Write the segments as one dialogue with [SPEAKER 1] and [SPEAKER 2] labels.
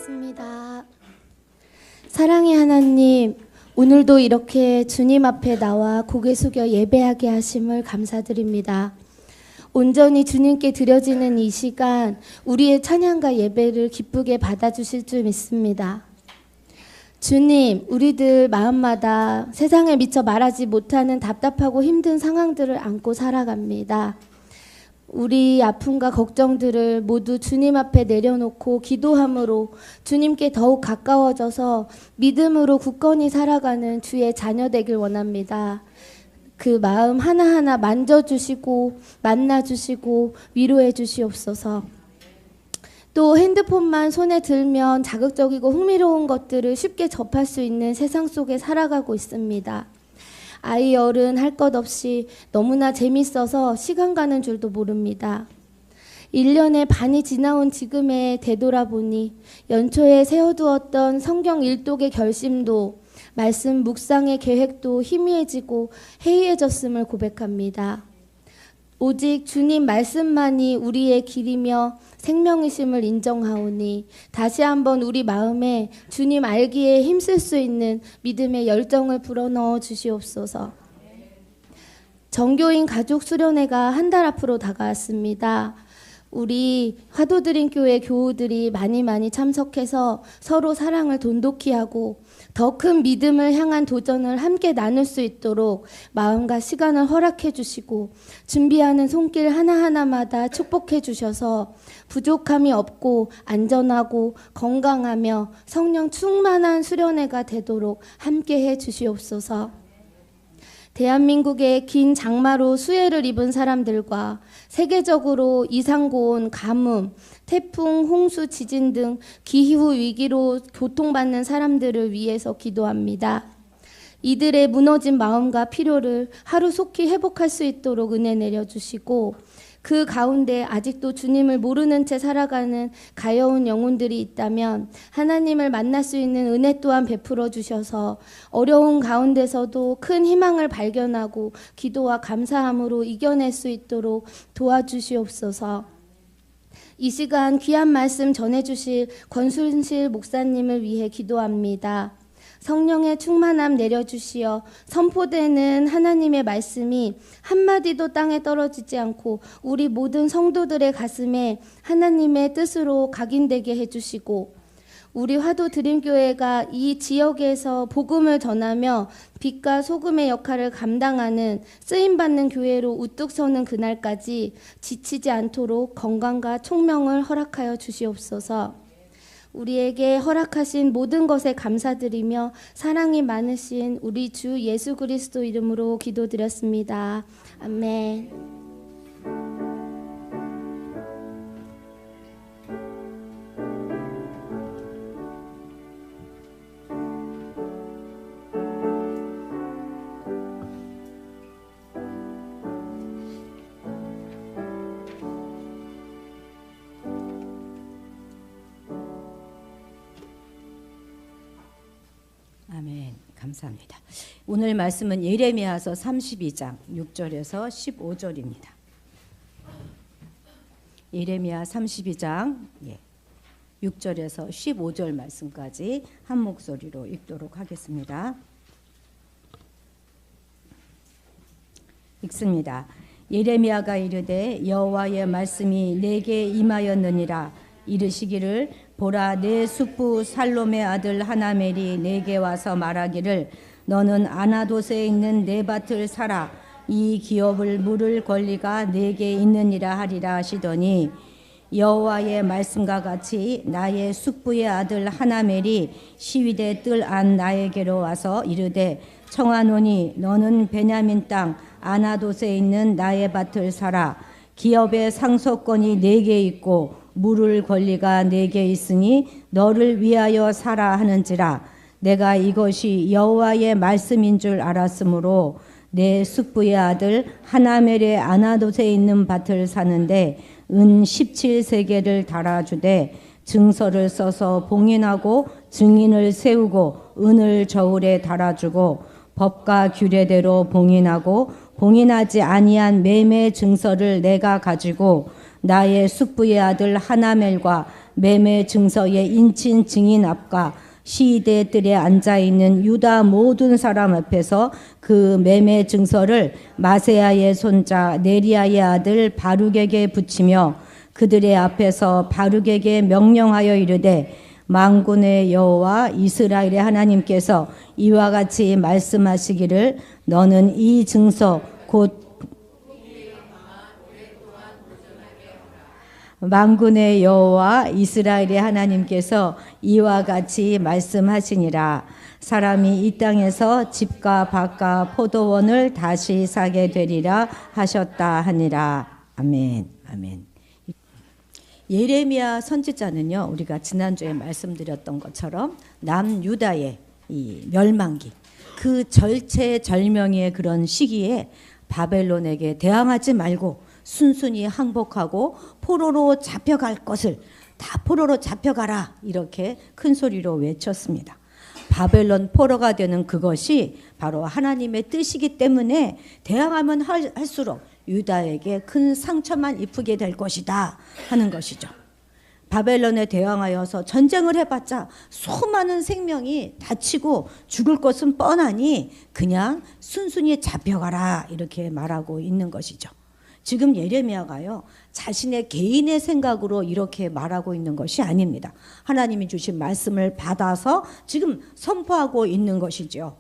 [SPEAKER 1] 기도하겠습니다. 사랑의 하나님, 오늘도 이렇게 주님 앞에 나와 고개 숙여 예배하게 하심을 감사드립니다. 온전히 주님께 드려지는 이 시간, 우리의 찬양과 예배를 기쁘게 받아주실 줄 믿습니다. 주님, 우리들 마음마다 세상에 미처 말하지 못하는 답답하고 힘든 상황들을 안고 살아갑니다. 우리 아픔과 걱정들을 모두 주님 앞에 내려놓고 기도함으로 주님께 더욱 가까워져서 믿음으로 굳건히 살아가는 주의 자녀 되길 원합니다. 그 마음 하나하나 만져주시고 만나주시고 위로해 주시옵소서. 또 핸드폰만 손에 들면 자극적이고 흥미로운 것들을 쉽게 접할 수 있는 세상 속에 살아가고 있습니다. 아이 어른 할 것 없이 너무나 재밌어서 시간 가는 줄도 모릅니다. 1년의 반이 지나온 지금에 되돌아보니 연초에 세워두었던 성경 일독의 결심도 말씀 묵상의 계획도 희미해지고 해이해졌음을 고백합니다. 오직 주님 말씀만이 우리의 길이며 생명이심을 인정하오니 다시 한번 우리 마음에 주님 알기에 힘쓸 수 있는 믿음의 열정을 불어넣어 주시옵소서. 정교인 가족 수련회가 한 달 앞으로 다가왔습니다. 우리 화도드림교회 교우들이 많이 참석해서 서로 사랑을 돈독히 하고 더 큰 믿음을 향한 도전을 함께 나눌 수 있도록 마음과 시간을 허락해 주시고 준비하는 손길 하나하나마다 축복해 주셔서 부족함이 없고 안전하고 건강하며 성령 충만한 수련회가 되도록 함께 해 주시옵소서. 대한민국의 긴 장마로 수해를 입은 사람들과 세계적으로 이상고온, 가뭄, 태풍, 홍수, 지진 등 기후 위기로 고통받는 사람들을 위해서 기도합니다. 이들의 무너진 마음과 필요를 하루속히 회복할 수 있도록 은혜 내려주시고 그 가운데 아직도 주님을 모르는 채 살아가는 가여운 영혼들이 있다면 하나님을 만날 수 있는 은혜 또한 베풀어 주셔서 어려운 가운데서도 큰 희망을 발견하고 기도와 감사함으로 이겨낼 수 있도록 도와주시옵소서. 이 시간 귀한 말씀 전해주실 권순실 목사님을 위해 기도합니다. 성령의 충만함 내려주시어 선포되는 하나님의 말씀이 한마디도 땅에 떨어지지 않고 우리 모든 성도들의 가슴에 하나님의 뜻으로 각인되게 해주시고 우리 화도드림교회가 이 지역에서 복음을 전하며 빛과 소금의 역할을 감당하는 쓰임받는 교회로 우뚝 서는 그날까지 지치지 않도록 건강과 총명을 허락하여 주시옵소서. 우리에게 허락하신 모든 것에 감사드리며 사랑이 많으신 우리 주 예수 그리스도 이름으로 기도드렸습니다. 아멘.
[SPEAKER 2] 아멘. 감사합니다. 오늘 말씀은 예레미야서 32장 6절에서 15절입니다. 예레미야 32장 6절에서 15절 말씀까지 한 목소리로 읽도록 하겠습니다. 읽습니다. 예레미야가 이르되 여호와의 말씀이 내게 임하였느니라. 이르시기를 보라, 내 숙부 살롬의 아들 하나멜이 내게 와서 말하기를 너는 아나돗에 있는 내 밭을 사라. 이 기업을 물을 권리가 내게 있느니라 하리라 하시더니 여호와의 말씀과 같이 나의 숙부의 아들 하나멜이 시위대 뜰 안 나에게로 와서 이르되 청하노니 너는 베냐민 땅 아나돗에 있는 나의 밭을 사라. 기업의 상속권이 내게 있고 물을 권리가 내게 있으니 너를 위하여 사라 하는지라. 내가 이것이 여호와의 말씀인 줄 알았으므로 내 숙부의 아들 하나멜의 아나돗에 있는 밭을 사는데 은 17세겔을 달아주되 증서를 써서 봉인하고 증인을 세우고 은을 저울에 달아주고 법과 규례대로 봉인하고 봉인하지 아니한 매매 증서를 내가 가지고 나의 숙부의 아들 하나멜과 매매 증서의 인친 증인 앞과 시대 뜰에 앉아 있는 유다 모든 사람 앞에서 그 매매 증서를 마세야의 손자 네리야의 아들 바룩에게 붙이며 그들의 앞에서 바룩에게 명령하여 이르되 만군의 여호와 이스라엘의 하나님께서 이와 같이 말씀하시기를 너는 이 증서 곧 만군의 여호와 이스라엘의 하나님께서 이와 같이 말씀하시니라. 사람이 이 땅에서 집과 밭과 포도원을 다시 사게 되리라 하셨다 하니라. 아멘. 아멘. 예레미야 선지자는요, 우리가 지난주에 말씀드렸던 것처럼 남유다의 이 멸망기, 그 절체절명의 그런 시기에 바벨론에게 대항하지 말고 순순히 항복하고 포로로 잡혀갈 것을 다 포로로 잡혀가라, 이렇게 큰 소리로 외쳤습니다. 바벨론 포로가 되는 그것이 바로 하나님의 뜻이기 때문에 대항하면 할수록 유다에게 큰 상처만 입히게 될 것이다 하는 것이죠. 바벨론에 대항하여서 전쟁을 해봤자 수많은 생명이 다치고 죽을 것은 뻔하니 그냥 순순히 잡혀가라, 이렇게 말하고 있는 것이죠. 지금 예레미야가요, 자신의 개인의 생각으로 이렇게 말하고 있는 것이 아닙니다. 하나님이 주신 말씀을 받아서 지금 선포하고 있는 것이죠.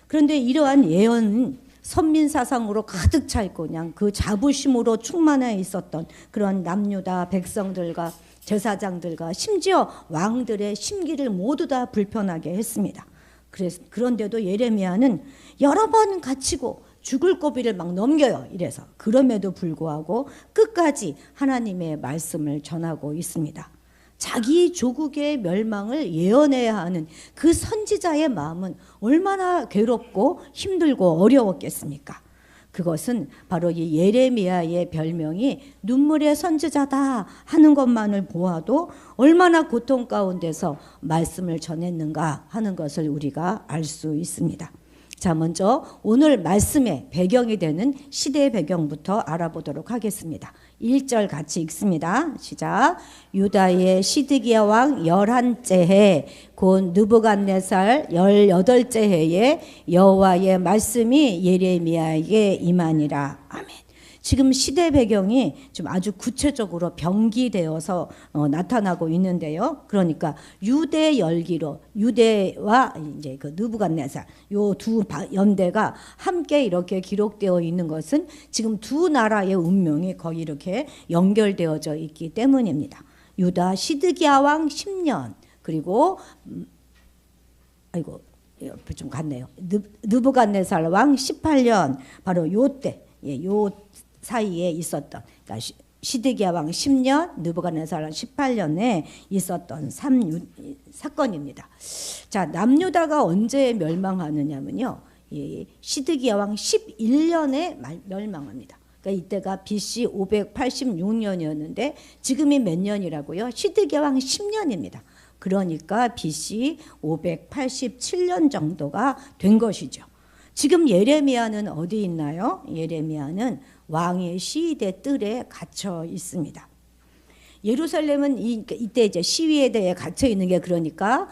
[SPEAKER 2] 그런데 이러한 예언은 선민사상으로 가득 차 있고 그냥 그 자부심으로 충만해 있었던 그런 남유다 백성들과 제사장들과 심지어 왕들의 심기를 모두 다 불편하게 했습니다. 그런데도 예레미야는 여러 번 갇히고 죽을 고비를 막 넘겨요. 이래서 그럼에도 불구하고 끝까지 하나님의 말씀을 전하고 있습니다. 자기 조국의 멸망을 예언해야 하는 그 선지자의 마음은 얼마나 괴롭고 힘들고 어려웠겠습니까? 그것은 바로 이 예레미야의 별명이 눈물의 선지자다 하는 것만을 보아도 얼마나 고통 가운데서 말씀을 전했는가 하는 것을 우리가 알 수 있습니다. 자, 먼저 오늘 말씀의 배경이 되는 시대의 배경부터 알아보도록 하겠습니다. 1절 같이 읽습니다. 시작. 유다의 시드기야 왕 11째 해 곧 느부갓네살 18째 해에 여호와의 말씀이 예레미야에게 임하니라. 아멘. 지금 시대 배경이 좀 아주 구체적으로 병기되어서 나타나고 있는데요. 그러니까 유대 열기로 유대와 이제 그 느부갓네살 요 두 연대가 함께 이렇게 기록되어 있는 것은 지금 두 나라의 운명이 거의 이렇게 연결되어져 있기 때문입니다. 유다 시드기야 왕 10년 그리고 아이고 옆에 좀 갔네요. 느부갓네살 왕 18년 바로 요때 요 사이에 있었던 그러니까 시드기야 왕 10년, 느부갓네살 왕 18년에 있었던 사건입니다. 자, 남유다가 언제 멸망하느냐면요. 시드기야 왕 11년에 멸망합니다. 그러니까 이때가 BC 586년이었는데 지금이 몇 년이라고요? 시드기야 왕 10년입니다. 그러니까 BC 587년 정도가 된 것이죠. 지금 예레미야는 어디 있나요? 예레미야는 왕의 시위대 뜰에 갇혀 있습니다. 예루살렘은 이때 이제 시위에 대해 갇혀 있는 게 그러니까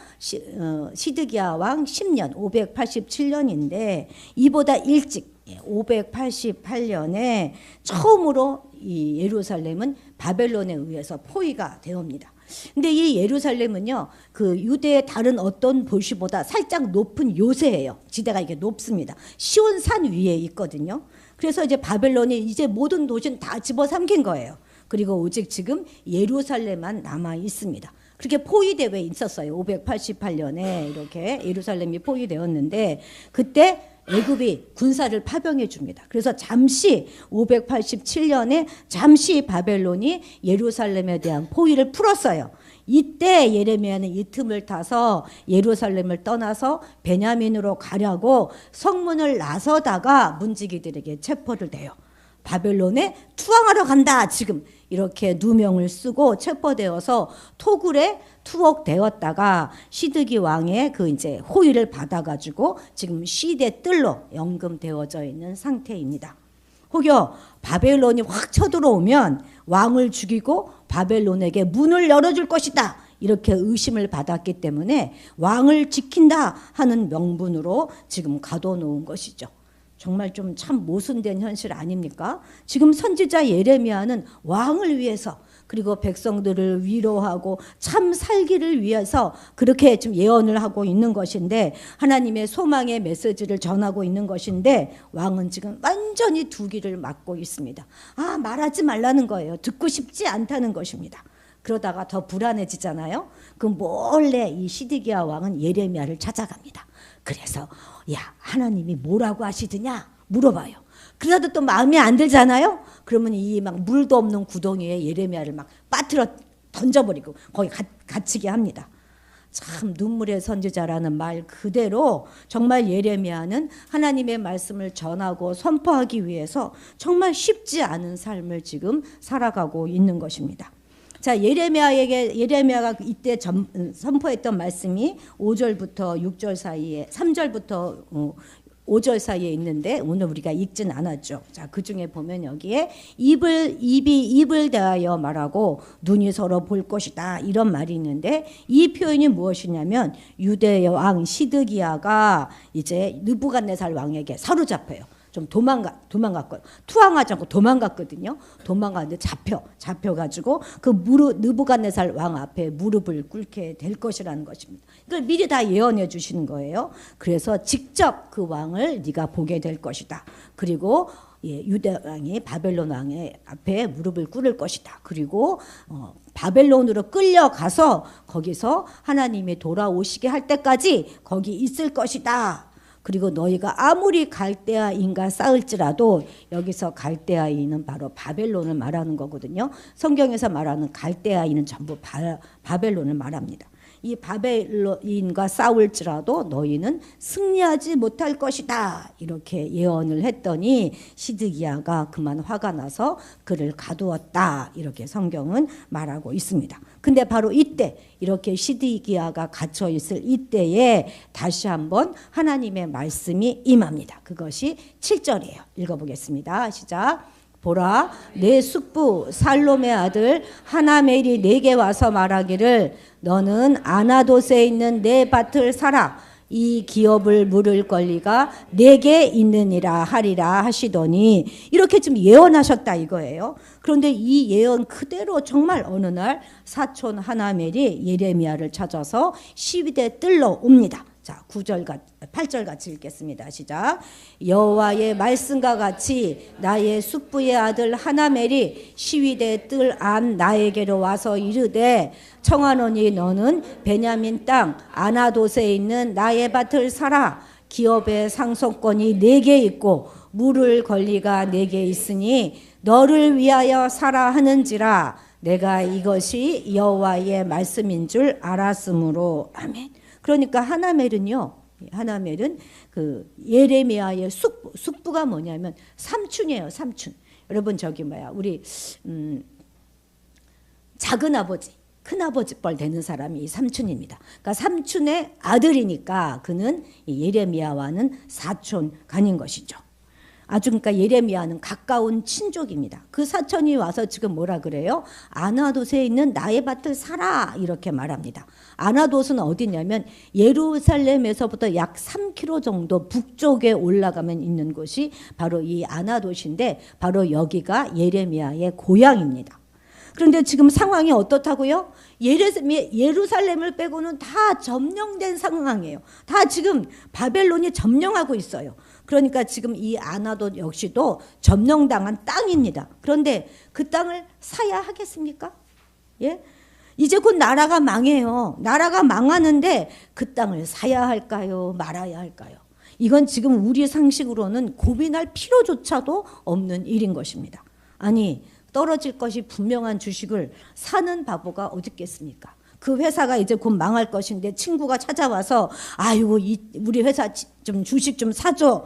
[SPEAKER 2] 시드기야 왕 10년 587년인데 이보다 일찍 588년에 처음으로 이 예루살렘은 바벨론에 의해서 포위가 되옵니다. 근데 이 예루살렘은요, 그 유대의 다른 어떤 도시보다 살짝 높은 요새예요. 지대가 이게 높습니다. 시온산 위에 있거든요. 그래서 이제 바벨론이 이제 모든 도시는 다 집어삼킨 거예요. 그리고 오직 지금 예루살렘만 남아 있습니다. 그렇게 포위되어 있었어요. 588년에 이렇게 예루살렘이 포위되었는데 그때 애굽이 군사를 파병해 줍니다. 그래서 잠시 587년에 잠시 바벨론이 예루살렘에 대한 포위를 풀었어요. 이때 예레미야는 이 틈을 타서 예루살렘을 떠나서 베냐민으로 가려고 성문을 나서다가 문지기들에게 체포를 돼요. 바벨론에 투항하러 간다. 지금 이렇게 누명을 쓰고 체포되어서 토굴에 투옥되었다가 시드기 왕의 그 이제 호의를 받아가지고 지금 시대 뜰로 연금되어져 있는 상태입니다. 혹여 바벨론이 확 쳐들어오면 왕을 죽이고 바벨론에게 문을 열어줄 것이다. 이렇게 의심을 받았기 때문에 왕을 지킨다 하는 명분으로 지금 가둬놓은 것이죠. 정말 좀 참 모순된 현실 아닙니까? 지금 선지자 예레미야는 왕을 위해서 그리고 백성들을 위로하고 참 살기를 위해서 그렇게 좀 예언을 하고 있는 것인데, 하나님의 소망의 메시지를 전하고 있는 것인데, 왕은 지금 완전히 두 귀를 막고 있습니다. 말하지 말라는 거예요. 듣고 싶지 않다는 것입니다. 그러다가 더 불안해지잖아요. 그 몰래 이 시드기야 왕은 예레미야를 찾아갑니다. 그래서 야, 하나님이 뭐라고 하시더냐 물어봐요. 그래도 또 마음에 안 들잖아요. 그러면 이 막 물도 없는 구덩이에 예레미야를 막 빠뜨려 던져버리고 거기 갇히게 합니다. 참 눈물의 선지자라는 말 그대로 정말 예레미야는 하나님의 말씀을 전하고 선포하기 위해서 정말 쉽지 않은 삶을 지금 살아가고 있는 것입니다. 자, 예레미야가 이때 선포했던 말씀이 5절부터 6절 사이에 3절부터 5절 사이에 있는데 오늘 우리가 읽진 않았죠. 자, 그 중에 보면 여기에 입이 입을 대하여 말하고 눈이 서로 볼 것이다 이런 말이 있는데, 이 표현이 무엇이냐면 유대 왕 시드기야가 이제 느부갓네살 왕에게 사로잡혀요. 좀 도망갔고 투항하지 않고 도망갔거든요. 도망갔는데 잡혀가지고 그 느부갓네살 왕 앞에 무릎을 꿇게 될 것이라는 것입니다. 이걸 미리 다 예언해 주시는 거예요. 그래서 직접 그 왕을 네가 보게 될 것이다. 그리고 유대 왕이 바벨론 왕의 앞에 무릎을 꿇을 것이다. 그리고 바벨론으로 끌려가서 거기서 하나님이 돌아오시게 할 때까지 거기 있을 것이다. 그리고 너희가 아무리 갈대아인과 싸울지라도, 여기서 갈대아인은 바로 바벨론을 말하는 거거든요. 성경에서 말하는 갈대아인은 전부 바벨론을 말합니다. 이 바벨론인과 싸울지라도 너희는 승리하지 못할 것이다. 이렇게 예언을 했더니 시드기야가 그만 화가 나서 그를 가두었다. 이렇게 성경은 말하고 있습니다. 근데 바로 이때 이렇게 시드기야가 갇혀 있을 이때에 다시 한번 하나님의 말씀이 임합니다. 그것이 7절이에요. 읽어보겠습니다. 시작. 보라, 내 숙부 살롬의 아들 하나멜이 내게 와서 말하기를 너는 아나돗에 있는 내 밭을 사라. 이 기업을 물을 권리가 내게 있느니라 하리라 하시더니, 이렇게 좀 예언하셨다 이거예요. 그런데 이 예언 그대로 정말 어느 날 사촌 하나멜이 예레미야를 찾아서 시위대 뜰러 옵니다. 자, 8절 같이 읽겠습니다. 시작. 여호와의 말씀과 같이 나의 숙부의 아들 하나멜이 시위대 뜰 안 나에게로 와서 이르되 청하노니 너는 베냐민 땅 아나돗에 있는 나의 밭을 사라. 기업의 상속권이 내게 있고 물을 권리가 내게 있으니 너를 위하여 사라 하는지라. 내가 이것이 여호와의 말씀인 줄 알았으므로. 아멘. 그러니까 하나멜은 그 예레미야의 숙부가 뭐냐면 삼촌이에요. 삼촌. 여러분 저기 우리 작은 아버지, 큰 아버지 뻘 되는 사람이 이 삼촌입니다. 그러니까 삼촌의 아들이니까 그는 예레미야와는 사촌 간인 것이죠. 그러니까 예레미야는 가까운 친족입니다. 그 사촌이 와서 지금 뭐라 그래요? 아나돗에 있는 나의 밭을 사라 이렇게 말합니다. 아나돗은 어디냐면 예루살렘에서부터 약 3km 정도 북쪽에 올라가면 있는 곳이 바로 이 아나돗인데, 바로 여기가 예레미야의 고향입니다. 그런데 지금 상황이 어떻다고요? 예루살렘을 빼고는 다 점령된 상황이에요. 다 지금 바벨론이 점령하고 있어요. 그러니까 지금 이 아나돗 역시도 점령당한 땅입니다. 그런데 그 땅을 사야 하겠습니까? 예? 이제 곧 나라가 망해요. 나라가 망하는데 그 땅을 사야 할까요? 말아야 할까요? 이건 지금 우리 상식으로는 고민할 필요조차도 없는 일인 것입니다. 아니, 떨어질 것이 분명한 주식을 사는 바보가 어디 있겠습니까? 그 회사가 이제 곧 망할 것인데 친구가 찾아와서 아이고 우리 회사 좀 주식 좀 사줘.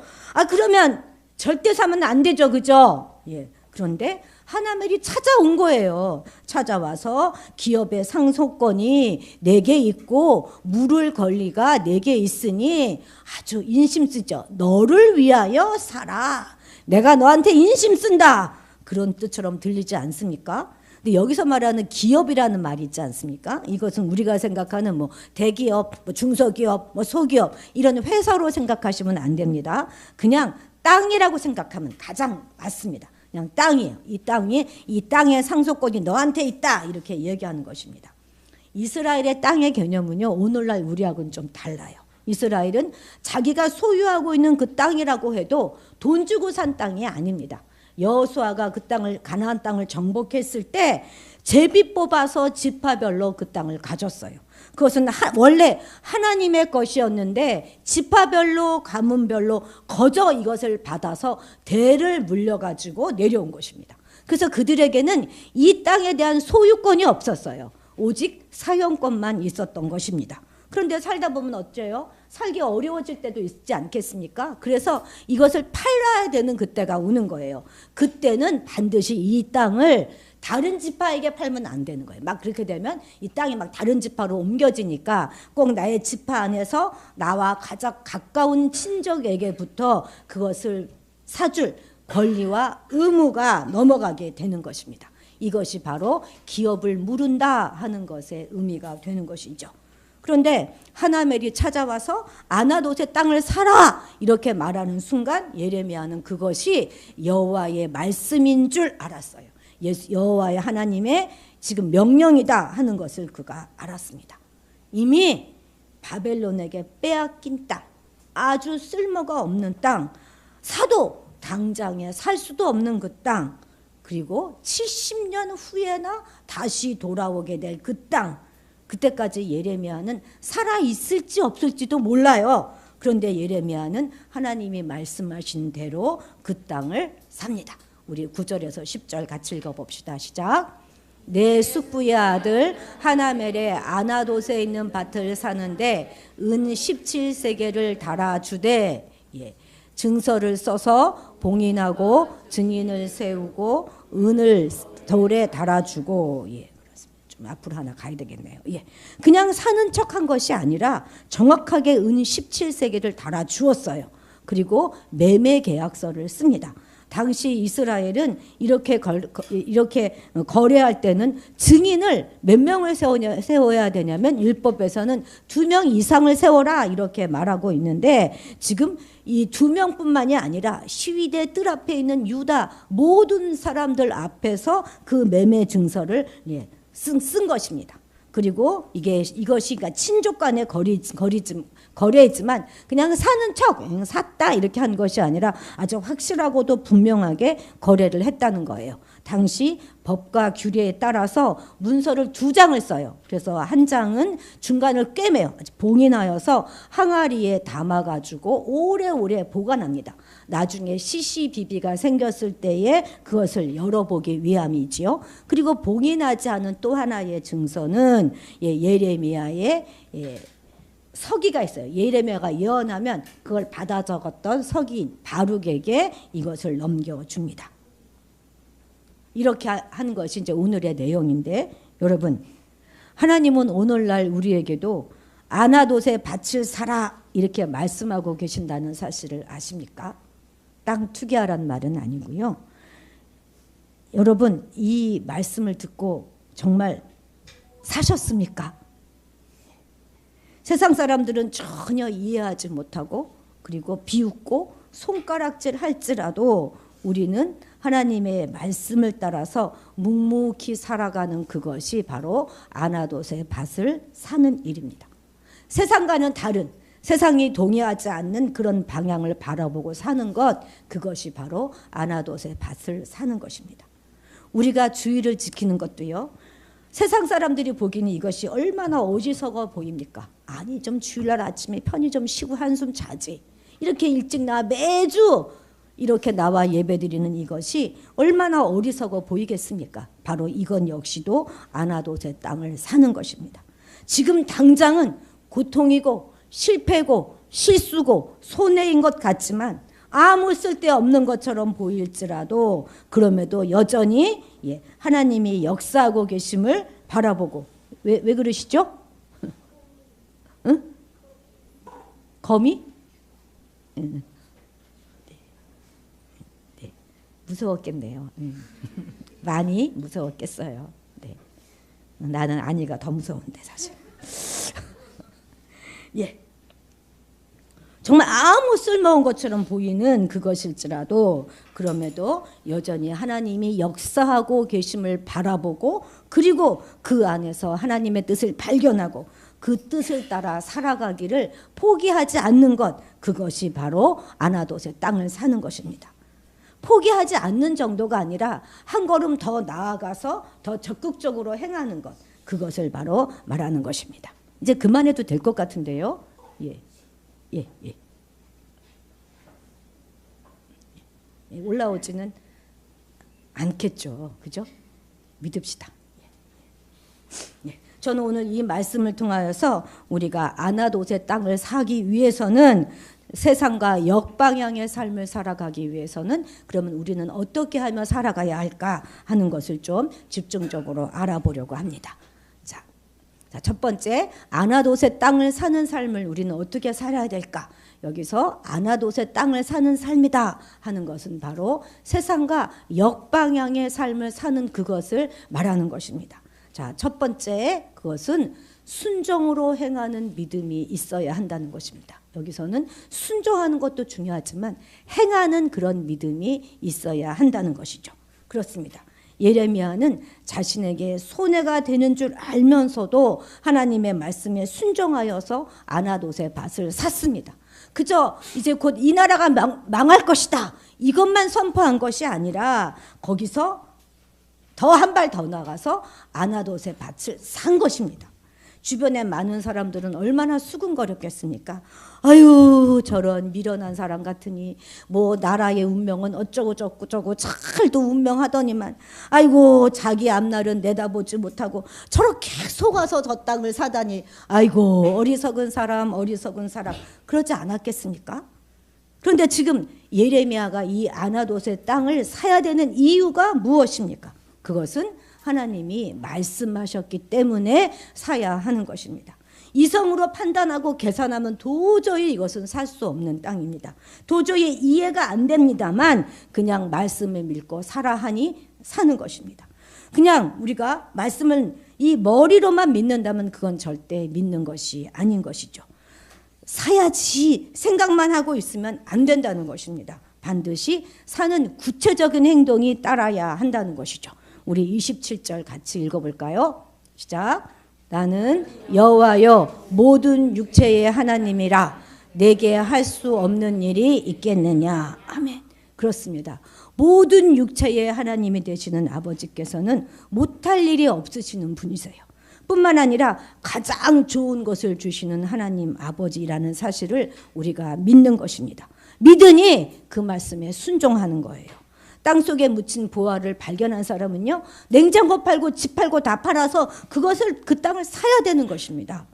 [SPEAKER 2] 그러면 절대 사면 안 되죠, 그죠? 예. 그런데 하나멜이 찾아온 거예요. 찾아와서 기업의 상속권이 내게 있고 물을 권리가 내게 있으니 아주 인심 쓰죠. 너를 위하여 살아. 내가 너한테 인심 쓴다. 그런 뜻처럼 들리지 않습니까? 근데 여기서 말하는 기업이라는 말이 있지 않습니까? 이것은 우리가 생각하는 뭐 대기업, 뭐 중소기업, 뭐 소기업 이런 회사로 생각하시면 안 됩니다. 그냥 땅이라고 생각하면 가장 맞습니다. 그냥 땅이에요. 이 땅의 상속권이 너한테 있다. 이렇게 얘기하는 것입니다. 이스라엘의 땅의 개념은요, 오늘날 우리하고는 좀 달라요. 이스라엘은 자기가 소유하고 있는 그 땅이라고 해도 돈 주고 산 땅이 아닙니다. 여호수아가 그 땅을, 가나안 땅을 정복했을 때 제비 뽑아서 지파별로 그 땅을 가졌어요. 그것은 원래 하나님의 것이었는데 지파별로 가문별로 거저 이것을 받아서 대를 물려가지고 내려온 것입니다. 그래서 그들에게는 이 땅에 대한 소유권이 없었어요. 오직 사용권만 있었던 것입니다. 그런데 살다 보면 어째요? 살기 어려워질 때도 있지 않겠습니까? 그래서 이것을 팔아야 되는 그때가 오는 거예요. 그때는 반드시 이 땅을 다른 지파에게 팔면 안 되는 거예요. 막 그렇게 되면 이 땅이 막 다른 지파로 옮겨지니까 꼭 나의 지파 안에서 나와 가장 가까운 친족에게부터 그것을 사줄 권리와 의무가 넘어가게 되는 것입니다. 이것이 바로 기업을 무른다 하는 것의 의미가 되는 것이죠. 그런데 하나멜이 찾아와서 아나돗의 땅을 사라 이렇게 말하는 순간 예레미야는 그것이 여호와의 말씀인 줄 알았어요. 여호와의 하나님의 지금 명령이다 하는 것을 그가 알았습니다. 이미 바벨론에게 빼앗긴 땅, 아주 쓸모가 없는 땅, 사도 당장에 살 수도 없는 그 땅, 그리고 70년 후에나 다시 돌아오게 될 그 땅, 그때까지 예레미야는 살아 있을지 없을지도 몰라요. 그런데 예레미야는 하나님이 말씀하신 대로 그 땅을 삽니다. 우리 9절에서 10절 같이 읽어봅시다. 시작. 내 숙부의 아들 하나멜의 아나돗에 있는 밭을 사는데 은 17세겔을 달아주되, 증서를 써서 봉인하고 증인을 세우고 은을 돌에 달아주고, 좀 앞으로 하나 가야 되겠네요. 그냥 사는 척한 것이 아니라 정확하게 은 17세겔을 달아주었어요. 그리고 매매 계약서를 씁니다. 당시 이스라엘은 이렇게 거래할 때는 증인을 몇 명을 세워야 되냐면 율법에서는 2명 이상을 세워라 이렇게 말하고 있는데, 지금 이 2명뿐만이 아니라 시위대 뜰 앞에 있는 유다 모든 사람들 앞에서 그 매매 증서를 쓴 것입니다. 그리고 이것이 그러니까 친족 간의 거래지만 그냥 사는 척 샀다 이렇게 한 것이 아니라 아주 확실하고도 분명하게 거래를 했다는 거예요. 당시 법과 규례에 따라서 문서를 2장을 써요. 그래서 한 장은 중간을 꿰매요. 봉인하여서 항아리에 담아가지고 오래오래 보관합니다. 나중에 시시비비가 생겼을 때에 그것을 열어보기 위함이지요. 그리고 봉인하지 않은 또 하나의 증서는 예레미야의 서기가 있어요. 예레미야가 예언하면 그걸 받아 적었던 서기인 바룩에게 이것을 넘겨줍니다. 이렇게 하는 것이 이제 오늘의 내용인데, 여러분, 하나님은 오늘날 우리에게도 아나돗의 밭을 사라 이렇게 말씀하고 계신다는 사실을 아십니까? 땅 투기하라는 말은 아니고요. 여러분, 이 말씀을 듣고 정말 사셨습니까? 세상 사람들은 전혀 이해하지 못하고 그리고 비웃고 손가락질 할지라도 우리는 하나님의 말씀을 따라서 묵묵히 살아가는 그것이 바로 아나돗의 밭을 사는 일입니다. 세상과는 다른, 세상이 동의하지 않는 그런 방향을 바라보고 사는 것, 그것이 바로 아나돗의 밭을 사는 것입니다. 우리가 주의를 지키는 것도요, 세상 사람들이 보기는 이것이 얼마나 어리석어 보입니까? 아니, 좀 주일날 아침에 편히 좀 쉬고 한숨 자지, 이렇게 일찍 매주 이렇게 나와 예배드리는 이것이 얼마나 어리석어 보이겠습니까? 바로 이건 역시도 아나돗의 땅을 사는 것입니다. 지금 당장은 고통이고 실패고 실수고 손해인 것 같지만 아무 쓸데없는 것처럼 보일지라도 그럼에도 여전히 하나님이 역사하고 계심을 바라보고, 왜 그러시죠? 응? 거미? 무서웠겠네요. 많이 무서웠겠어요. 네. 나는 아니가 더 무서운데 사실. 예. 정말 아무 쓸모없는 것처럼 보이는 그것일지라도 그럼에도 여전히 하나님이 역사하고 계심을 바라보고 그리고 그 안에서 하나님의 뜻을 발견하고 그 뜻을 따라 살아가기를 포기하지 않는 것, 그것이 바로 아나돗의 땅을 사는 것입니다. 포기하지 않는 정도가 아니라 한 걸음 더 나아가서 더 적극적으로 행하는 것, 그것을 바로 말하는 것입니다. 이제 그만해도 될 것 같은데요. 예. 올라오지는 않겠죠. 그죠? 믿읍시다. 예. 저는 오늘 이 말씀을 통하여서 우리가 아나돗의 땅을 사기 위해서는 세상과 역방향의 삶을 살아가기 위해서는 그러면 우리는 어떻게 하며 살아가야 할까 하는 것을 좀 집중적으로 알아보려고 합니다. 자, 첫 번째, 아나돗의 땅을 사는 삶을 우리는 어떻게 살아야 될까? 여기서 아나돗의 땅을 사는 삶이다 하는 것은 바로 세상과 역방향의 삶을 사는 그것을 말하는 것입니다. 자, 첫 번째, 그것은 순종으로 행하는 믿음이 있어야 한다는 것입니다. 여기서는 순종하는 것도 중요하지만 행하는 그런 믿음이 있어야 한다는 것이죠. 그렇습니다. 예레미야는 자신에게 손해가 되는 줄 알면서도 하나님의 말씀에 순종하여서 아나돗의 밭을 샀습니다. 그저 이제 곧 이 나라가 망할 것이다, 이것만 선포한 것이 아니라 거기서 더 한 발 더 나가서 아나돗의 밭을 산 것입니다. 주변에 많은 사람들은 얼마나 수군거렸겠습니까? 아유, 저런 미련한 사람 같으니 뭐 나라의 운명은 어쩌고 저쩌고 잘도 운명하더니만 아이고 자기 앞날은 내다보지 못하고 저렇게 속아서 저 땅을 사다니 아이고 어리석은 사람 그러지 않았겠습니까? 그런데 지금 예레미야가 이 아나돗의 땅을 사야 되는 이유가 무엇입니까? 그것은 하나님이 말씀하셨기 때문에 사야 하는 것입니다. 이성으로 판단하고 계산하면 도저히 이것은 살 수 없는 땅입니다. 도저히 이해가 안 됩니다만 그냥 말씀을 믿고 사라 하니 사는 것입니다. 그냥 우리가 말씀을 이 머리로만 믿는다면 그건 절대 믿는 것이 아닌 것이죠. 사야지 생각만 하고 있으면 안 된다는 것입니다. 반드시 사는 구체적인 행동이 따라야 한다는 것이죠. 우리 27절 같이 읽어볼까요? 시작. 나는 여호와여 모든 육체의 하나님이라 내게 할 수 없는 일이 있겠느냐. 아멘. 그렇습니다. 모든 육체의 하나님이 되시는 아버지께서는 못할 일이 없으시는 분이세요. 뿐만 아니라 가장 좋은 것을 주시는 하나님 아버지라는 사실을 우리가 믿는 것입니다. 믿으니 그 말씀에 순종하는 거예요. 땅속에 묻힌 보화를 발견한 사람은요, 냉장고 팔고 집 팔고 다 팔아서 그 땅을 사야 되는 것입니다.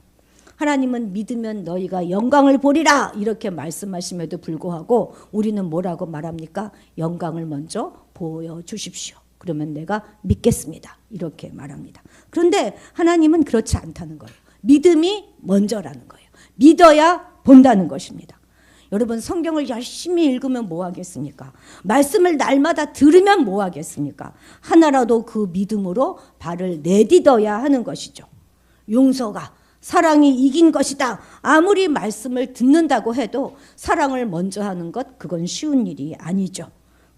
[SPEAKER 2] 하나님은 믿으면 너희가 영광을 보리라 이렇게 말씀하심에도 불구하고 우리는 뭐라고 말합니까? 영광을 먼저 보여주십시오. 그러면 내가 믿겠습니다. 이렇게 말합니다. 그런데 하나님은 그렇지 않다는 거예요. 믿음이 먼저라는 거예요. 믿어야 본다는 것입니다. 여러분, 성경을 열심히 읽으면 뭐 하겠습니까? 말씀을 날마다 들으면 뭐 하겠습니까? 하나라도 그 믿음으로 발을 내딛어야 하는 것이죠. 용서가 사랑이 이긴 것이다. 아무리 말씀을 듣는다고 해도 사랑을 먼저 하는 것, 그건 쉬운 일이 아니죠.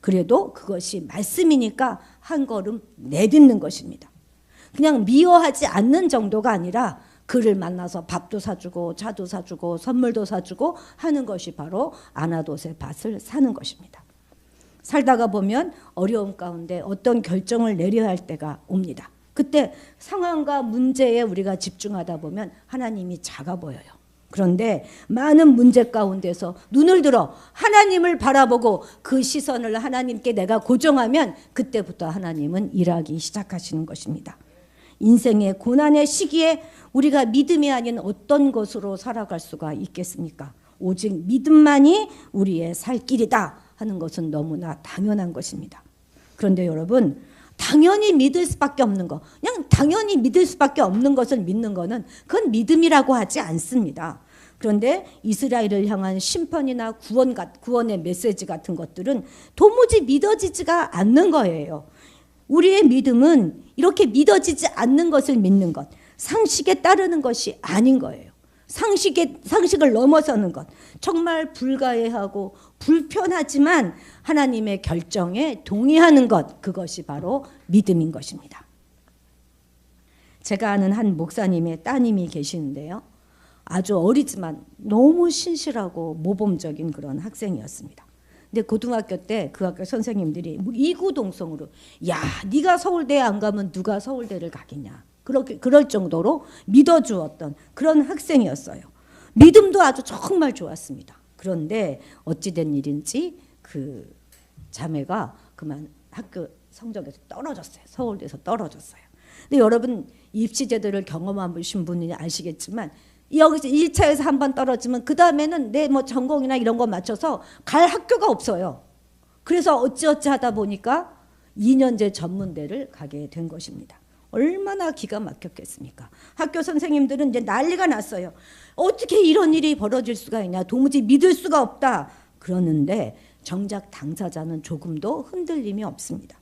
[SPEAKER 2] 그래도 그것이 말씀이니까 한 걸음 내딛는 것입니다. 그냥 미워하지 않는 정도가 아니라 그를 만나서 밥도 사주고 차도 사주고 선물도 사주고 하는 것이 바로 아나돗의 밭을 사는 것입니다. 살다가 보면 어려움 가운데 어떤 결정을 내려야 할 때가 옵니다. 그때 상황과 문제에 우리가 집중하다 보면 하나님이 작아 보여요. 그런데 많은 문제 가운데서 눈을 들어 하나님을 바라보고 그 시선을 하나님께 내가 고정하면 그때부터 하나님은 일하기 시작하시는 것입니다. 인생의 고난의 시기에 우리가 믿음이 아닌 어떤 것으로 살아갈 수가 있겠습니까? 오직 믿음만이 우리의 살 길이다 하는 것은 너무나 당연한 것입니다. 그런데 여러분, 당연히 믿을 수밖에 없는 거, 그냥 당연히 믿을 수밖에 없는 것을 믿는 거는 그건 믿음이라고 하지 않습니다. 그런데 이스라엘을 향한 심판이나 구원의 메시지 같은 것들은 도무지 믿어지지가 않는 거예요. 우리의 믿음은 이렇게 믿어지지 않는 것을 믿는 것, 상식에 따르는 것이 아닌 거예요. 상식을 넘어서는 것, 정말 불가해하고 불편하지만 하나님의 결정에 동의하는 것, 그것이 바로 믿음인 것입니다. 제가 아는 한 목사님의 따님이 계시는데요. 아주 어리지만 너무 신실하고 모범적인 그런 학생이었습니다. 근데 고등학교 때 그 학교 선생님들이 이구동성으로 야, 네가 서울대에 안 가면 누가 서울대를 가겠냐. 그럴 정도로 믿어주었던 그런 학생이었어요. 믿음도 아주 정말 좋았습니다. 그런데 어찌된 일인지 그 자매가 그만 학교 성적에서 떨어졌어요. 서울대에서 떨어졌어요. 근데 여러분 입시 제도를 경험하신 분이 아시겠지만 여기서 1차에서 한 번 떨어지면 그 다음에는 내 뭐 전공이나 이런 거 맞춰서 갈 학교가 없어요. 그래서 어찌어찌 하다 보니까 2년제 전문대를 가게 된 것입니다. 얼마나 기가 막혔겠습니까? 학교 선생님들은 이제 난리가 났어요. 어떻게 이런 일이 벌어질 수가 있냐. 도무지 믿을 수가 없다. 그러는데 정작 당사자는 조금도 흔들림이 없습니다.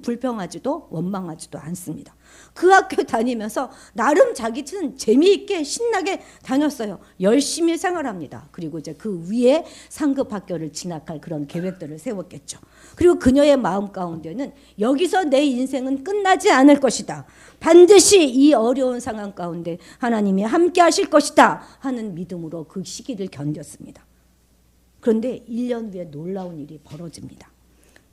[SPEAKER 2] 불평하지도 원망하지도 않습니다. 그 학교 다니면서 나름 자기는 재미있게 신나게 다녔어요. 열심히 생활합니다. 그리고 이제 그 위에 상급 학교를 진학할 그런 계획들을 세웠겠죠. 그리고 그녀의 마음 가운데는 여기서 내 인생은 끝나지 않을 것이다. 반드시 이 어려운 상황 가운데 하나님이 함께 하실 것이다 하는 믿음으로 그 시기를 견뎠습니다. 그런데 1년 후에 놀라운 일이 벌어집니다.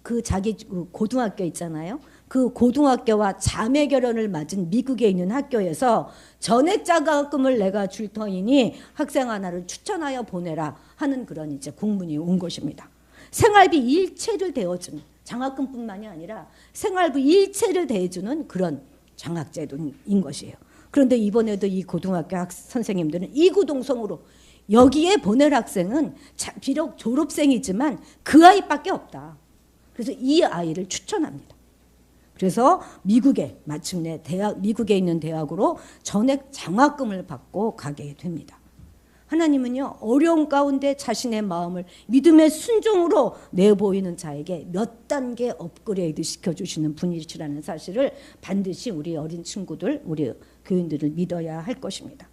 [SPEAKER 2] 그 자기 고등학교 있잖아요. 그 고등학교와 자매 결혼을 맞은 미국에 있는 학교에서 전액 장학금을 내가 줄 터이니 학생 하나를 추천하여 보내라 하는 그런 이제 공문이 온 것입니다. 생활비 일체를 대어주는 장학금뿐만이 아니라 생활비 일체를 대해주는 그런 장학제도인 것이에요. 그런데 이번에도 이 고등학교 선생님들은 이구동성으로 여기에 보낼 학생은 비록 졸업생이지만 그 아이밖에 없다. 그래서 이 아이를 추천합니다. 그래서 마침내 미국에 있는 대학으로 전액 장학금을 받고 가게 됩니다. 하나님은요, 어려운 가운데 자신의 마음을 믿음의 순종으로 내보이는 자에게 몇 단계 업그레이드 시켜주시는 분이시라는 사실을 반드시 우리 어린 친구들, 우리 교인들을 믿어야 할 것입니다.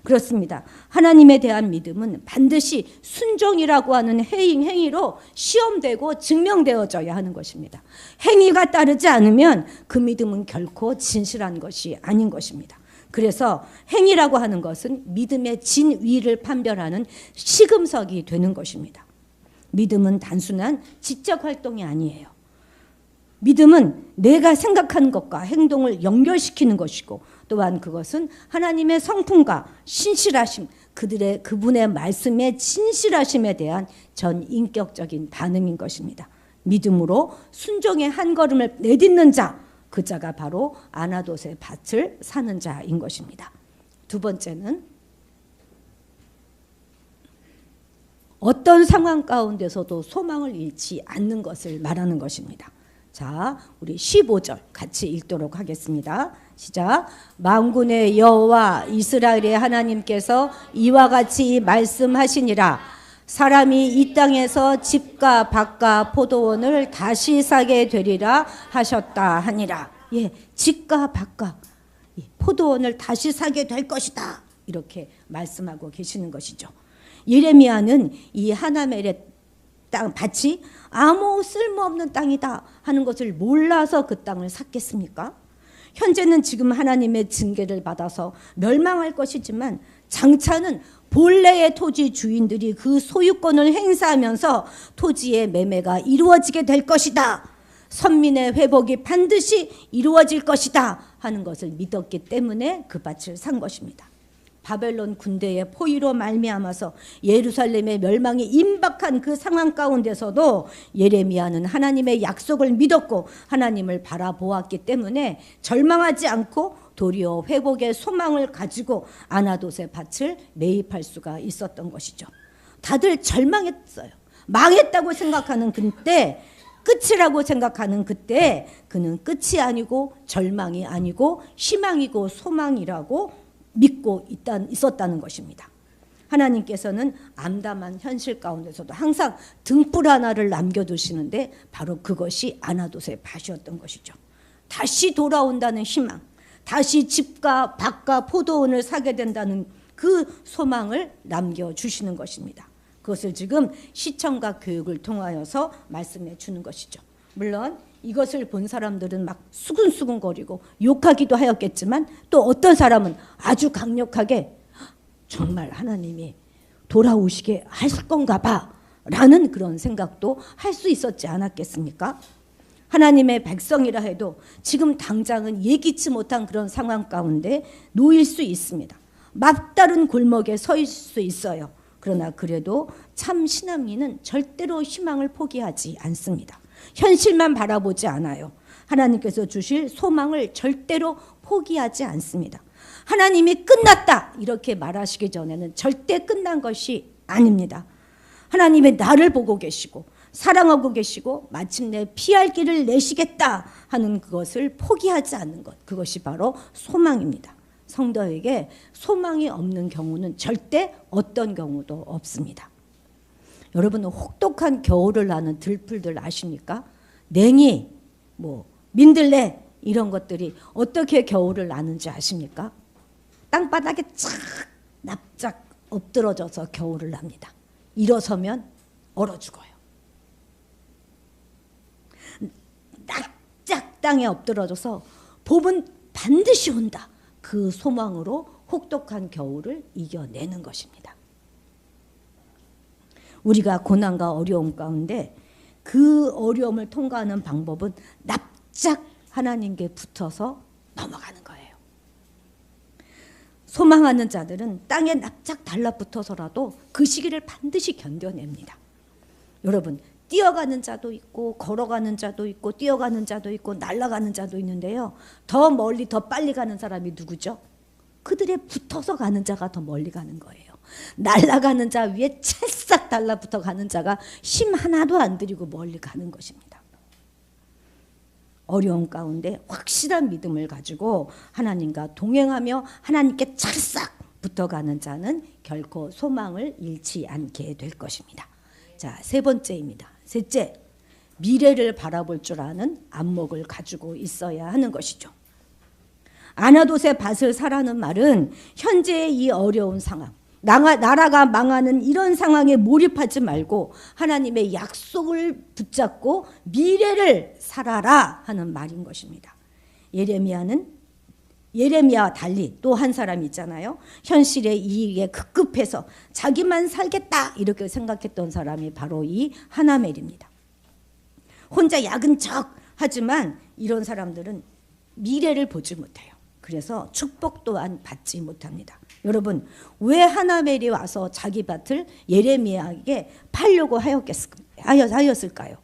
[SPEAKER 2] 그렇습니다. 하나님에 대한 믿음은 반드시 순종이라고 하는 행위로 시험되고 증명되어져야 하는 것입니다. 행위가 따르지 않으면 그 믿음은 결코 진실한 것이 아닌 것입니다. 그래서 행위라고 하는 것은 믿음의 진위를 판별하는 시금석이 되는 것입니다. 믿음은 단순한 지적 활동이 아니에요. 믿음은 내가 생각하는 것과 행동을 연결시키는 것이고 또한 그것은 하나님의 성품과 신실하심, 그분의 말씀의 진실하심에 대한 전인격적인 반응인 것입니다. 믿음으로 순종의 한 걸음을 내딛는 자, 그 자가 바로 아나돗의 밭을 사는 자인 것입니다. 두 번째는 어떤 상황 가운데서도 소망을 잃지 않는 것을 말하는 것입니다. 자, 우리 15절 같이 읽도록 하겠습니다. 시작. 만군의 여호와 이스라엘의 하나님께서 이와 같이 말씀하시니라. 사람이 이 땅에서 집과 밭과 포도원을 다시 사게 되리라 하셨다 하니라. 예, 집과 밭과 포도원을 다시 사게 될 것이다. 이렇게 말씀하고 계시는 것이죠. 예레미야는 이 하나멜의 밭이 아무 쓸모없는 땅이다 하는 것을 몰라서 그 땅을 샀겠습니까? 현재는 지금 하나님의 징계를 받아서 멸망할 것이지만 장차는 본래의 토지 주인들이 그 소유권을 행사하면서 토지의 매매가 이루어지게 될 것이다. 선민의 회복이 반드시 이루어질 것이다 하는 것을 믿었기 때문에 그 밭을 산 것입니다. 바벨론 군대의 포위로 말미암아서 예루살렘의 멸망이 임박한 그 상황 가운데서도 예레미야는 하나님의 약속을 믿었고 하나님을 바라보았기 때문에 절망하지 않고 도리어 회복의 소망을 가지고 아나돗의 밭을 매입할 수가 있었던 것이죠. 다들 절망했어요. 망했다고 생각하는 그때, 끝이라고 생각하는 그때 그는 끝이 아니고 절망이 아니고 희망이고 소망이라고 믿고 있었다는 것입니다. 하나님께서는 암담한 현실 가운데서도 항상 등불 하나를 남겨두시는데 바로 그것이 아나돗의 밭이었던 것이죠. 다시 돌아온다는 희망, 다시 집과 밭과 포도원을 사게 된다는 그 소망을 남겨주시는 것입니다. 그것을 지금 시청과 교육을 통하여서 말씀해 주는 것이죠. 물론 이것을 본 사람들은 막 수근수근거리고 욕하기도 하였겠지만 또 어떤 사람은 아주 강력하게 정말 하나님이 돌아오시게 할 건가 봐 라는 그런 생각도 할 수 있었지 않았겠습니까? 하나님의 백성이라 해도 지금 당장은 예기치 못한 그런 상황 가운데 놓일 수 있습니다. 막다른 골목에 서 있을 수 있어요. 그러나 그래도 참 신앙인은 절대로 희망을 포기하지 않습니다. 현실만 바라보지 않아요. 하나님께서 주실 소망을 절대로 포기하지 않습니다. 하나님이 끝났다 이렇게 말하시기 전에는 절대 끝난 것이 아닙니다. 하나님이 나를 보고 계시고 사랑하고 계시고 마침내 피할 길을 내시겠다 하는 그것을 포기하지 않는 것, 그것이 바로 소망입니다. 성도에게 소망이 없는 경우는 절대 어떤 경우도 없습니다. 여러분은 혹독한 겨울을 나는 들풀들 아십니까? 냉이, 민들레 이런 것들이 어떻게 겨울을 나는지 아십니까? 땅바닥에 착 납작 엎드러져서 겨울을 납니다. 일어서면 얼어 죽어요. 납작 땅에 엎드러져서 봄은 반드시 온다. 그 소망으로 혹독한 겨울을 이겨내는 것입니다. 우리가 고난과 어려움 가운데 그 어려움을 통과하는 방법은 납작 하나님께 붙어서 넘어가는 거예요. 소망하는 자들은 땅에 납작 달라붙어서라도 그 시기를 반드시 견뎌냅니다. 여러분, 뛰어가는 자도 있고 걸어가는 자도 있고 뛰어가는 자도 있고 날아가는 자도 있는데요. 더 멀리 더 빨리 가는 사람이 누구죠? 그들에 붙어서 가는 자가 더 멀리 가는 거예요. 날아가는 자 위에 찰싹 달라붙어 가는 자가 힘 하나도 안 들이고 멀리 가는 것입니다. 어려움 가운데 확실한 믿음을 가지고 하나님과 동행하며 하나님께 찰싹 붙어가는 자는 결코 소망을 잃지 않게 될 것입니다. 자, 세 번째입니다. 셋째, 미래를 바라볼 줄 아는 안목을 가지고 있어야 하는 것이죠. 아나돗의 밭을 사라는 말은 현재의 이 어려운 상황, 나라가 망하는 이런 상황에 몰입하지 말고 하나님의 약속을 붙잡고 미래를 살아라 하는 말인 것입니다. 예레미야와 달리 또 한 사람이 있잖아요. 현실의 이익에 급급해서 자기만 살겠다 이렇게 생각했던 사람이 바로 이 하나멜입니다. 혼자 야근척 하지만 이런 사람들은 미래를 보지 못해요. 그래서 축복 또한 받지 못합니다. 여러분, 왜 하나멜이 와서 자기 밭을 예레미야에게 팔려고 하였을까요?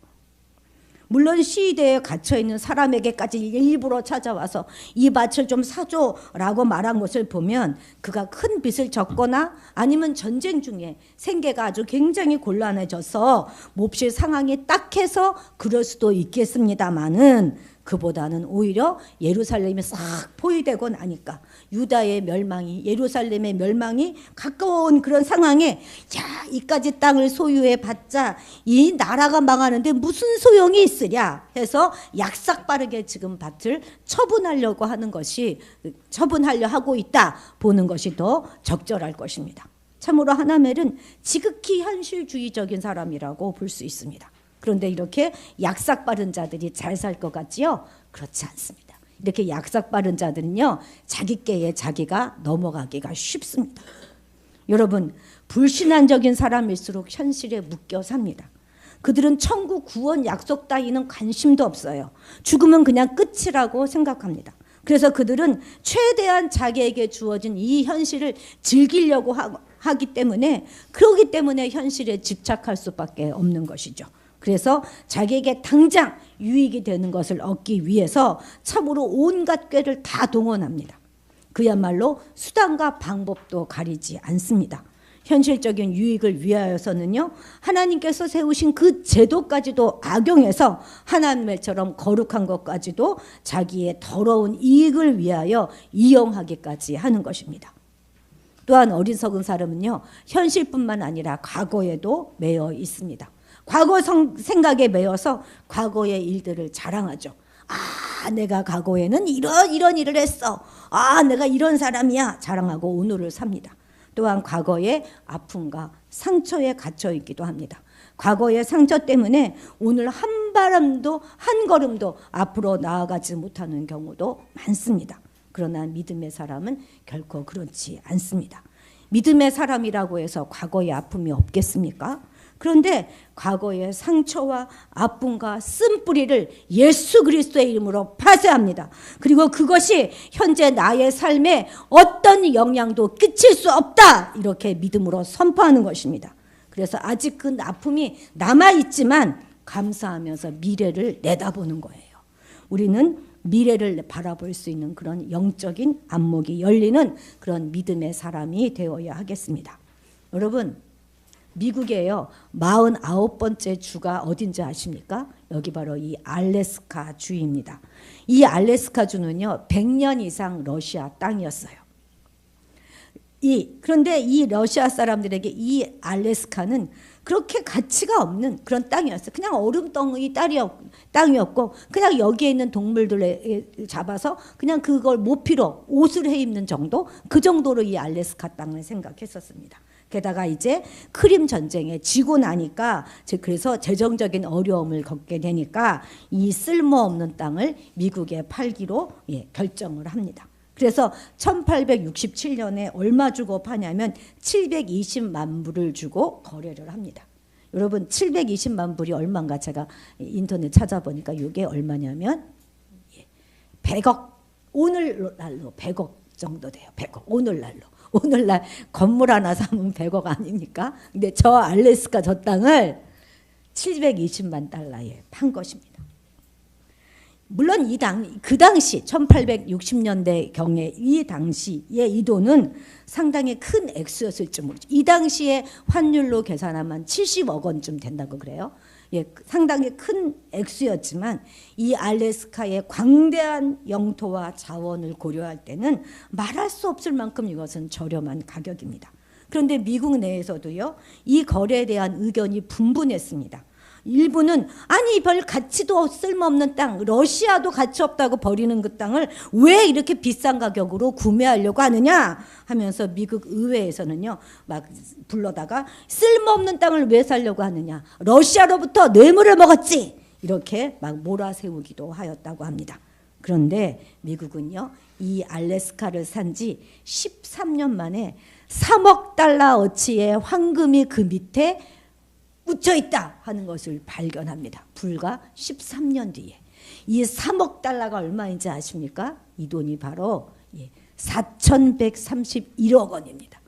[SPEAKER 2] 물론 시대에 갇혀있는 사람에게까지 일부러 찾아와서 이 밭을 좀 사줘라고 말한 것을 보면 그가 큰 빚을 졌거나 아니면 전쟁 중에 생계가 아주 굉장히 곤란해져서 몹시 상황이 딱해서 그럴 수도 있겠습니다마는 그보다는 오히려 예루살렘이 싹 포위되고 나니까 유다의 멸망이, 예루살렘의 멸망이 가까운 그런 상황에 야, 이까지 땅을 소유해 봤자 이 나라가 망하는데 무슨 소용이 있으랴 해서 약삭 빠르게 지금 밭을 처분하려고 하고 있다 보는 것이 더 적절할 것입니다. 참으로 하나멜은 지극히 현실주의적인 사람이라고 볼 수 있습니다. 그런데 이렇게 약삭 빠른 자들이 잘 살 것 같지요? 그렇지 않습니다. 이렇게 약삭 빠른 자들은요, 자기 꾀에 자기가 넘어가기가 쉽습니다. 여러분, 불신앙적인 사람일수록 현실에 묶여 삽니다. 그들은 천국 구원 약속 따위는 관심도 없어요. 죽으면 그냥 끝이라고 생각합니다. 그래서 그들은 최대한 자기에게 주어진 이 현실을 즐기려고 하기 때문에, 그러기 때문에 현실에 집착할 수밖에 없는 것이죠. 그래서 자기에게 당장 유익이 되는 것을 얻기 위해서 참으로 온갖 꾀를 다 동원합니다. 그야말로 수단과 방법도 가리지 않습니다. 현실적인 유익을 위하여서는요, 하나님께서 세우신 그 제도까지도 악용해서 하나님처럼 거룩한 것까지도 자기의 더러운 이익을 위하여 이용하기까지 하는 것입니다. 또한 어리석은 사람은요, 현실뿐만 아니라 과거에도 매여 있습니다. 과거 생각에 매여서 과거의 일들을 자랑하죠. 아, 내가 과거에는 이런 일을 했어. 아, 내가 이런 사람이야. 자랑하고 오늘을 삽니다. 또한 과거의 아픔과 상처에 갇혀 있기도 합니다. 과거의 상처 때문에 오늘 한 발음도 한 걸음도 앞으로 나아가지 못하는 경우도 많습니다. 그러나 믿음의 사람은 결코 그렇지 않습니다. 믿음의 사람이라고 해서 과거의 아픔이 없겠습니까? 그런데 과거의 상처와 아픔과 쓴뿌리를 예수 그리스도의 이름으로 파쇄합니다. 그리고 그것이 현재 나의 삶에 어떤 영향도 끼칠 수 없다, 이렇게 믿음으로 선포하는 것입니다. 그래서 아직 그 아픔이 남아있지만 감사하면서 미래를 내다보는 거예요. 우리는 미래를 바라볼 수 있는 그런 영적인 안목이 열리는 그런 믿음의 사람이 되어야 하겠습니다. 여러분, 미국에요, 49번째 주가 어딘지 아십니까? 여기 바로 이 알래스카 주입니다. 이 알래스카 주는요, 100년 이상 러시아 땅이었어요. 그런데 이 러시아 사람들에게 이 알래스카는 그렇게 가치가 없는 그런 땅이었어요. 그냥 얼음덩이 땅이었고, 그냥 여기에 있는 동물들을 잡아서 그냥 그걸 모피로 옷을 해 입는 정도, 그 정도로 이 알래스카 땅을 생각했었습니다. 게다가 이제 크림 전쟁에 지고 나니까, 그래서 재정적인 어려움을 겪게 되니까 이 쓸모없는 땅을 미국에 팔기로 결정을 합니다. 그래서 1867년에 얼마 주고 파냐면 720만 불을 주고 거래를 합니다. 여러분, 720만 불이 얼마인가 제가 인터넷 찾아보니까 이게 얼마냐면 100억, 오늘날로 100억 정도 돼요. 100억, 오늘날 건물 하나 사면 100억 아닙니까? 근데 저 알래스카 저 땅을 720만 달러에 판 것입니다. 물론 그 당시 1860년대 경에 이 당시의 이 돈은 상당히 큰 액수였을지 모르죠. 이 당시에 환율로 계산하면 70억 원쯤 된다고 그래요. 상당히 큰 액수였지만 이 알래스카의 광대한 영토와 자원을 고려할 때는 말할 수 없을 만큼 이것은 저렴한 가격입니다. 그런데 미국 내에서도요, 이 거래에 대한 의견이 분분했습니다. 일부는 아니 별 가치도 쓸모없는 땅, 러시아도 가치 없다고 버리는 그 땅을 왜 이렇게 비싼 가격으로 구매하려고 하느냐 하면서 미국 의회에서는요, 막 불러다가 쓸모없는 땅을 왜 사려고 하느냐, 러시아로부터 뇌물을 먹었지, 이렇게 막 몰아세우기도 하였다고 합니다. 그런데 미국은요, 이 알래스카를 산 지 13년 만에 3억 달러 어치의 황금이 그 밑에 묻혀 있다 하는 것을 발견합니다. 불과 13년 뒤에. 이 3억 달러가 얼마인지 아십니까? 이 돈이 바로 4,131억 원입니다.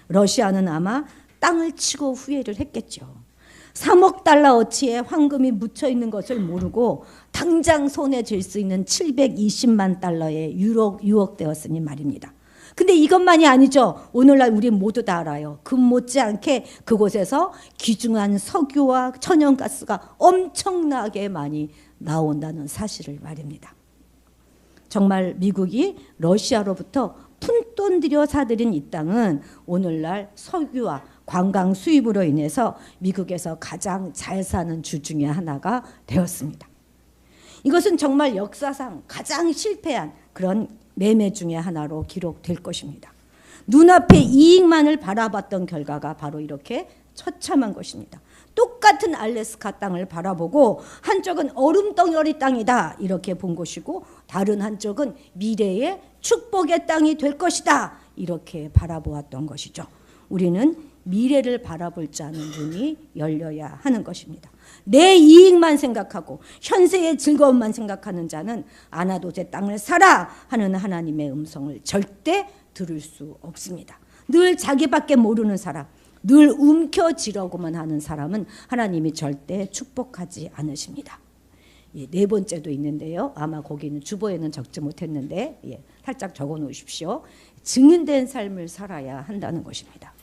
[SPEAKER 2] 러시아는 아마 땅을 치고 후회를 했겠죠. 3억 달러 어치의 황금이 묻혀 있는 것을 모르고 당장 손에 쥘 수 있는 720만 달러에 유혹되었으니 말입니다. 근데 이것만이 아니죠. 오늘날 우리 모두 다 알아요. 금 못지않게 그곳에서 귀중한 석유와 천연가스가 엄청나게 많이 나온다는 사실을 말입니다. 정말 미국이 러시아로부터 푼돈 들여 사들인 이 땅은 오늘날 석유와 관광 수입으로 인해서 미국에서 가장 잘 사는 주 중에 하나가 되었습니다. 이것은 정말 역사상 가장 실패한 그런 매매 중에 하나로 기록될 것입니다. 눈앞에 이익만을 바라봤던 결과가 바로 이렇게 처참한 것입니다. 똑같은 알래스카 땅을 바라보고 한쪽은 얼음덩어리 땅이다 이렇게 본 것이고, 다른 한쪽은 미래의 축복의 땅이 될 것이다 이렇게 바라보았던 것이죠. 우리는 미래를 바라볼 줄 아는 눈이 열려야 하는 것입니다. 내 이익만 생각하고 현세의 즐거움만 생각하는 자는 아나도제 땅을 사라 하는 하나님의 음성을 절대 들을 수 없습니다. 늘 자기밖에 모르는 사람, 늘 움켜쥐려고만 하는 사람은 하나님이 절대 축복하지 않으십니다. 네 번째도 있는데요. 아마 거기는 주보에는 적지 못했는데 살짝 적어 놓으십시오. 증인된 삶을 살아야 한다는 것입니다.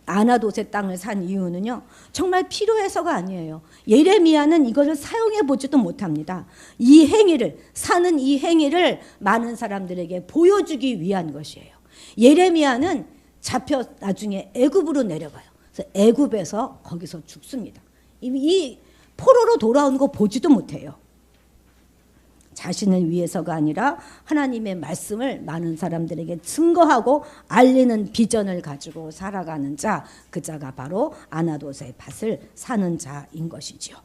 [SPEAKER 2] 아나돗의 땅을 산 이유는요, 정말 필요해서가 아니에요. 예레미야는 이것을 사용해 보지도 못합니다. 이 행위를, 사는 이 행위를 많은 사람들에게 보여주기 위한 것이에요. 예레미야는 잡혀 나중에 애굽으로 내려가요. 그래서 애굽에서 거기서 죽습니다. 이 포로로 돌아오는 거 보지도 못해요. 자신을 위해서가 아니라 하나님의 말씀을 많은 사람들에게 증거하고 알리는 비전을 가지고 살아가는 자, 그 자가 바로 아나돗의 밭을 사는 자인 것이죠.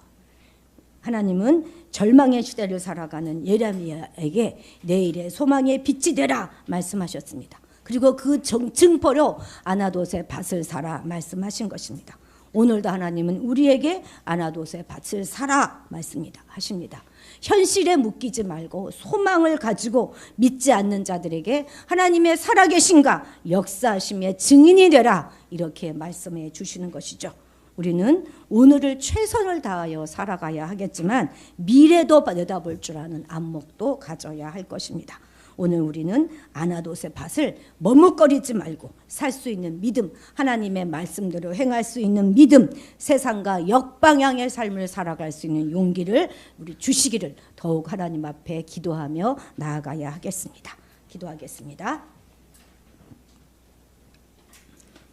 [SPEAKER 2] 하나님은 절망의 시대를 살아가는 예레미야에게 내일의 소망의 빛이 되라 말씀하셨습니다. 그리고 그 증거로 아나돗의 밭을 사라 말씀하신 것입니다. 오늘도 하나님은 우리에게 아나돗의 밭을 사라 말씀하십니다. 현실에 묶이지 말고 소망을 가지고 믿지 않는 자들에게 하나님의 살아계신가 역사하심의 증인이 되라 이렇게 말씀해 주시는 것이죠. 우리는 오늘을 최선을 다하여 살아가야 하겠지만 미래도 내다볼 줄 아는 안목도 가져야 할 것입니다. 오늘 우리는 아나돗의 밭을 머뭇거리지 말고 살 수 있는 믿음, 하나님의 말씀대로 행할 수 있는 믿음, 세상과 역방향의 삶을 살아갈 수 있는 용기를 우리 주시기를 더욱 하나님 앞에 기도하며 나아가야 하겠습니다. 기도하겠습니다.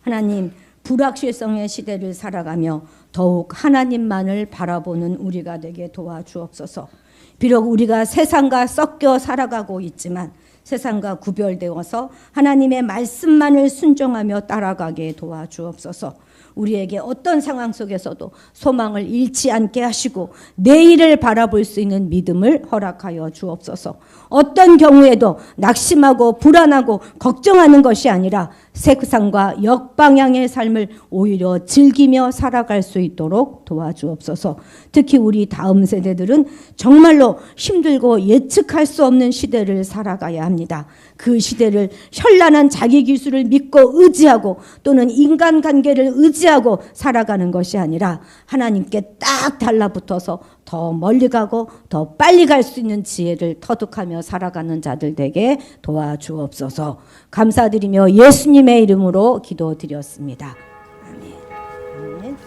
[SPEAKER 2] 하나님, 불확실성의 시대를 살아가며 더욱 하나님만을 바라보는 우리가 되게 도와주옵소서. 비록 우리가 세상과 섞여 살아가고 있지만 세상과 구별되어서 하나님의 말씀만을 순종하며 따라가게 도와주옵소서. 우리에게 어떤 상황 속에서도 소망을 잃지 않게 하시고 내일을 바라볼 수 있는 믿음을 허락하여 주옵소서. 어떤 경우에도 낙심하고 불안하고 걱정하는 것이 아니라 세상과 역방향의 삶을 오히려 즐기며 살아갈 수 있도록 도와주옵소서. 특히 우리 다음 세대들은 정말로 힘들고 예측할 수 없는 시대를 살아가야 합니다. 그 시대를 현란한 자기 기술을 믿고 의지하고 또는 인간관계를 의지하고 살아가는 것이 아니라 하나님께 딱 달라붙어서 더 멀리 가고 더 빨리 갈 수 있는 지혜를 터득하며 살아가는 자들 되게 도와주옵소서. 감사드리며 예수님의 이름으로 기도드렸습니다. 아멘. 아멘.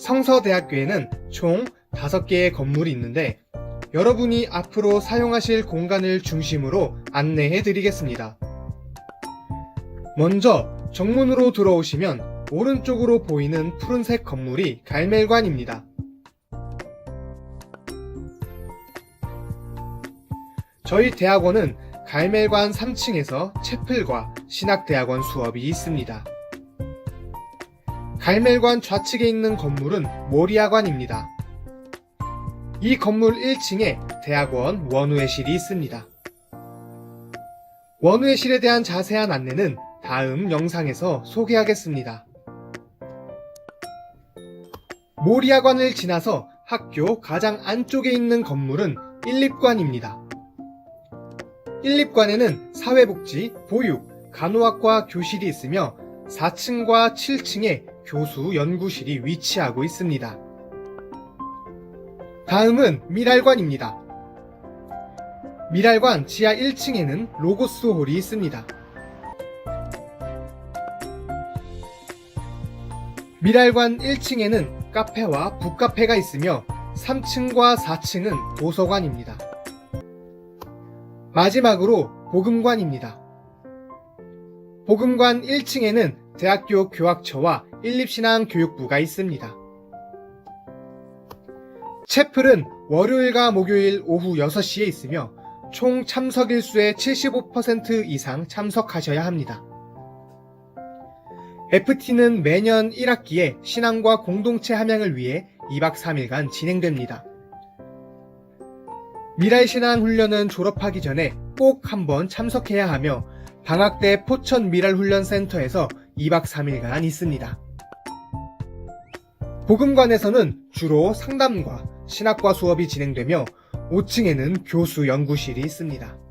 [SPEAKER 3] 성서대학교에는 총 5개의 건물이 있는데 여러분이 앞으로 사용하실 공간을 중심으로 안내해 드리겠습니다. 먼저 정문으로 들어오시면 오른쪽으로 보이는 푸른색 건물이 갈멜관입니다. 저희 대학원은 갈멜관 3층에서 채플과 신학대학원 수업이 있습니다. 갈멜관 좌측에 있는 건물은 모리아관입니다. 이 건물 1층에 대학원 원우회실이 있습니다. 원우회실에 대한 자세한 안내는 다음 영상에서 소개하겠습니다. 모리아관을 지나서 학교 가장 안쪽에 있는 건물은 1립관입니다. 1립관에는 사회복지, 보육, 간호학과 교실이 있으며 4층과 7층에 교수 연구실이 위치하고 있습니다. 다음은 미랄관입니다. 미랄관 지하 1층에는 로고스 홀이 있습니다. 미랄관 1층에는 카페와 북카페가 있으며 3층과 4층은 도서관입니다. 마지막으로 복음관입니다. 복음관 1층에는 대학교 교학처와 일립신앙교육부가 있습니다. 채플은 월요일과 목요일 오후 6시에 있으며 총 참석일 수의 75% 이상 참석하셔야 합니다. FT는 매년 1학기에 신앙과 공동체 함양을 위해 2박 3일간 진행됩니다. 미랄신앙훈련은 졸업하기 전에 꼭 한번 참석해야 하며 방학 때 포천 미랄훈련센터에서 2박 3일간 있습니다. 복음관에서는 주로 상담과 신학과 수업이 진행되며 5층에는 교수 연구실이 있습니다.